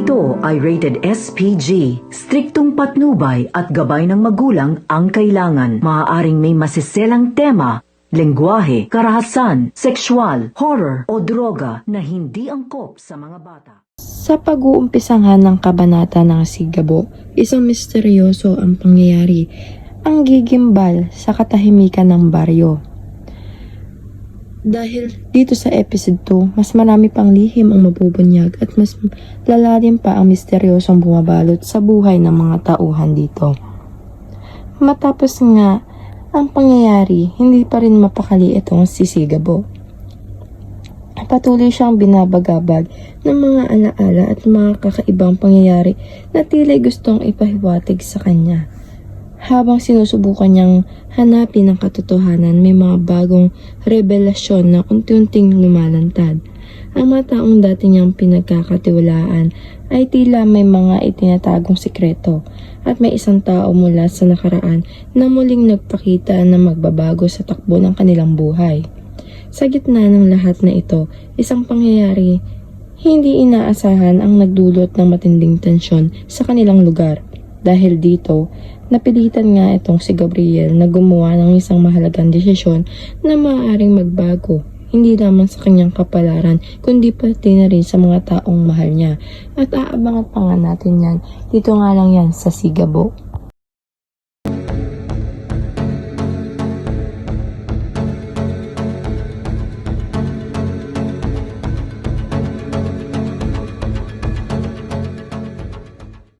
Ito ay rated SPG. Striktong patnubay at gabay ng magulang ang kailangan. Maaaring may masiselang tema, lengguwahe, karahasan, sexual, horror o droga na hindi angkop sa mga bata. Sa pag-uumpisahan ng kabanata ng Sigabo, isang misteryoso ang pangyayari, ang gigimbal sa katahimikan ng baryo. Dahil dito sa episode 2, mas marami pang lihim ang mabubunyag at mas lalalim pa ang misteryosong bumabalot sa buhay ng mga tauhan dito. Matapos nga ang pangyayari, hindi pa rin mapakali itong si Sigabo. Patuloy siyang binabagabag ng mga alaala at mga kakaibang pangyayari na tila gustong ipahiwatig sa kanya. Habang sinusubukan niyang hanapin ang katotohanan, may mga bagong revelasyon na unti-unting lumalantad. Ang mga taong dati niyang pinagkakatiwalaan ay tila may mga itinatagong sikreto at may isang tao mula sa nakaraan na muling nagpakita na magbabago sa takbo ng kanilang buhay. Sa gitna ng lahat na ito, isang pangyayari hindi inaasahan ang nagdulot ng matinding tensyon sa kanilang lugar. Dahil dito, napilitan nga itong si Gabriel na gumawa ng isang mahalagang desisyon na maaaring magbago, hindi lamang sa kanyang kapalaran, kundi pati na rin sa mga taong mahal niya. At aabangan pa nga natin yan, dito nga lang yan sa Sigabo.